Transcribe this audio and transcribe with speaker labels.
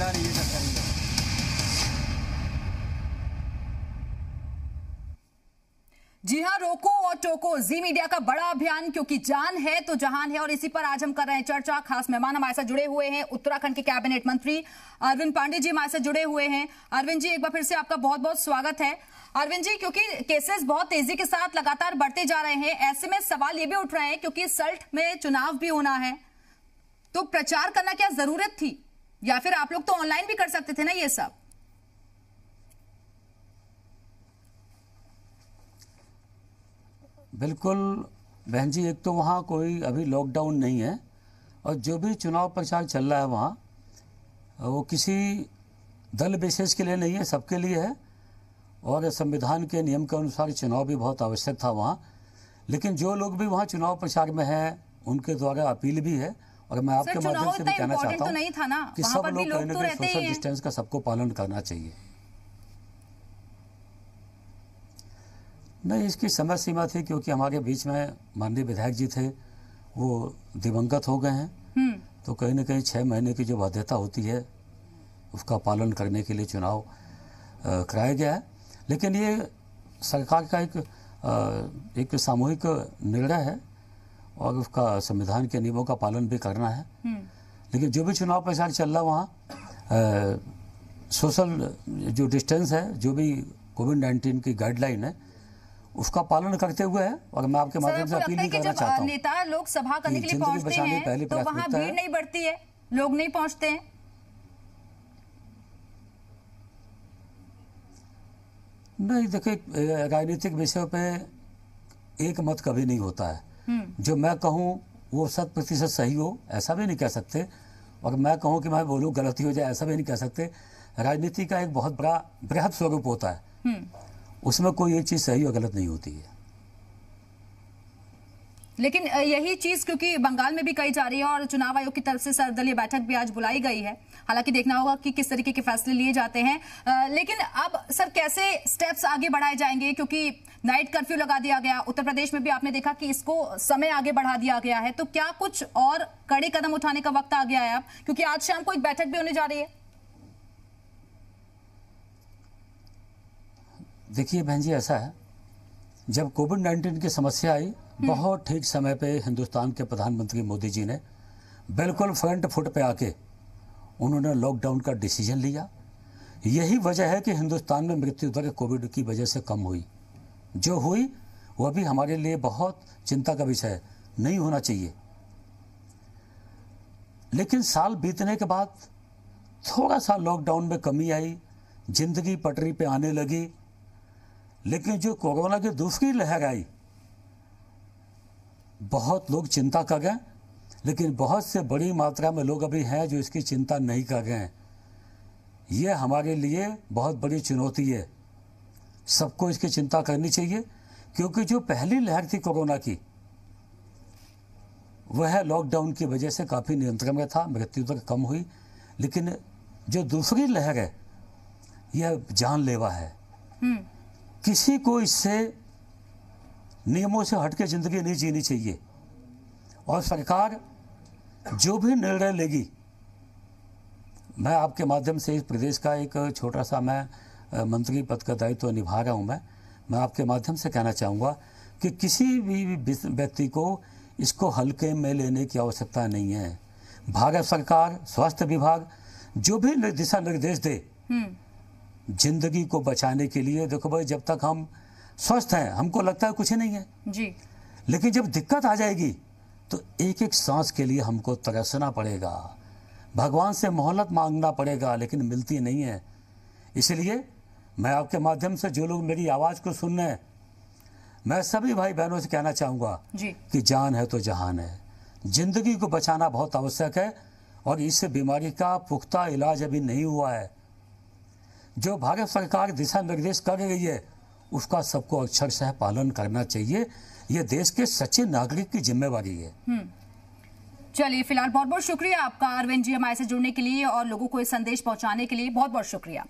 Speaker 1: दिला रही है सरकारी।
Speaker 2: जी हां, रोको और टोको जी मीडिया का बड़ा अभियान, क्योंकि जान है तो जहान है। और इसी पर आज हम कर रहे हैं चर्चा। खास मेहमान हमारे साथ जुड़े हुए हैं उत्तराखंड के कैबिनेट मंत्री अरविंद पांडे जी हमारे साथ जुड़े हुए हैं। अरविंद जी, एक बार फिर से आपका बहुत बहुत स्वागत है। अरविंद जी, क्योंकि केसेस बहुत तेजी के साथ लगातार बढ़ते जा रहे हैं, ऐसे में सवाल ये भी उठ रहे हैं क्योंकि सल्ट में चुनाव भी होना है, तो प्रचार करना क्या जरूरत थी, या फिर आप लोग तो ऑनलाइन भी कर सकते थे ना ये सब?
Speaker 3: बिल्कुल बहन जी, एक तो वहाँ कोई अभी लॉकडाउन नहीं है और जो भी चुनाव प्रचार चल रहा है वहाँ वो किसी दल विशेष के लिए नहीं है, सबके लिए है। और संविधान के नियम के अनुसार चुनाव भी बहुत आवश्यक था वहाँ। लेकिन जो लोग भी वहाँ चुनाव प्रचार में हैं उनके द्वारा अपील भी है, और मैं आपके माध्यम से भी कहना चाहता हूँ कि सब लोग कहीं ना कहीं सोशल डिस्टेंस का सबको पालन करना चाहिए। नहीं, इसकी समय सीमा थी क्योंकि हमारे बीच में माननीय विधायक जी थे, वो दिवंगत हो गए हैं, तो कहीं ना कहीं 6 महीने की जो बाध्यता होती है उसका पालन करने के लिए चुनाव कराया गया है। लेकिन ये सरकार का एक सामूहिक निर्णय है और उसका संविधान के नियमों का पालन भी करना है। लेकिन जो भी चुनाव प्रचार चल रहा वहाँ सोशल जो डिस्टेंस है, जो भी कोविड-19 की गाइडलाइन है, उसका पालन करते हुए है। और मैं आपके माध्यम से अपील भी करना चाहता हूँ,
Speaker 2: नेता लोग सभा करने के लिए पहुंचते हैं तो वहां भीड़ नहीं बढ़ती है, लोग नहीं पहुंचते हैं।
Speaker 3: नहीं, देखिए राजनीतिक विषयों पे एक मत कभी नहीं होता है। जो मैं कहूँ वो 100% सही हो ऐसा भी नहीं कह सकते, और मैं कहूँ कि मैं बोलूँ गलती हो जाए ऐसा भी नहीं कह सकते। राजनीति का एक बहुत बड़ा बृहद स्वरूप होता है, उसमें कोई एक चीज सही और गलत नहीं होती है।
Speaker 2: लेकिन यही चीज क्योंकि बंगाल में भी कही जा रही है और चुनाव आयोग की तरफ से सर्वदलीय बैठक भी आज बुलाई गई है। हालांकि देखना होगा कि किस तरीके के फैसले लिए जाते हैं। लेकिन अब सर कैसे स्टेप्स आगे बढ़ाए जाएंगे, क्योंकि नाइट कर्फ्यू लगा दिया गया, उत्तर प्रदेश में भी आपने देखा कि इसको समय आगे बढ़ा दिया गया है, तो क्या कुछ और कड़े कदम उठाने का वक्त आ गया है अब, क्योंकि आज शाम को एक बैठक भी होने जा रही है?
Speaker 3: देखिए बहन जी, ऐसा है, जब कोविड-19 की समस्या आई बहुत ठीक समय पे हिंदुस्तान के प्रधानमंत्री मोदी जी ने बिल्कुल फ्रंट फुट पे आके उन्होंने लॉकडाउन का डिसीजन लिया। यही वजह है कि हिंदुस्तान में मृत्यु दर कोविड की वजह से कम हुई। जो हुई वह भी हमारे लिए बहुत चिंता का विषय नहीं होना चाहिए। लेकिन साल बीतने के बाद थोड़ा सा लॉकडाउन में कमी आई, जिंदगी पटरी पे आने लगी। लेकिन जो कोरोना की दूसरी लहर आई, बहुत लोग चिंता कर गए, लेकिन बहुत से बड़ी मात्रा में लोग अभी हैं जो इसकी चिंता नहीं कर रहे हैं। ये हमारे लिए बहुत बड़ी चुनौती है, सबको इसकी चिंता करनी चाहिए, क्योंकि जो पहली लहर थी कोरोना की वह लॉकडाउन की वजह से काफ़ी नियंत्रण में था, मृत्यु दर कम हुई। लेकिन जो दूसरी लहर है यह जानलेवा है। किसी को इससे नियमों से हटके जिंदगी नहीं जीनी चाहिए, और सरकार जो भी निर्णय लेगी, मैं आपके माध्यम से इस प्रदेश का एक छोटा सा मैं मंत्री पद का दायित्व निभा रहा हूं। मैं आपके माध्यम से कहना चाहूँगा कि किसी भी व्यक्ति को इसको हल्के में लेने की आवश्यकता नहीं है। भारत सरकार, स्वास्थ्य विभाग जो भी दिशा निर्देश दे जिंदगी को बचाने के लिए, देखो भाई, जब तक हम स्वस्थ हैं हमको लगता है कुछ नहीं है
Speaker 2: जी,
Speaker 3: लेकिन जब दिक्कत आ जाएगी तो एक एक सांस के लिए हमको तरसना पड़ेगा, भगवान से मोहलत मांगना पड़ेगा, लेकिन मिलती नहीं है। इसलिए मैं आपके माध्यम से जो लोग मेरी आवाज़ को सुन रहे हैं, मैं सभी भाई बहनों से कहना चाहूँगा कि जान है तो जहान है। जिंदगी को बचाना बहुत आवश्यक है, और इस बीमारी का पुख्ता इलाज अभी नहीं हुआ है। जो भारत सरकार दिशा निर्देश कर रही है उसका सबको अक्षरशः पालन करना चाहिए। यह देश के सच्चे नागरिक की जिम्मेवारी है।
Speaker 2: चलिए, फिलहाल बहुत बहुत शुक्रिया आपका अरविंद जी हमारे से जुड़ने के लिए और लोगों को ये संदेश पहुंचाने के लिए बहुत बहुत शुक्रिया।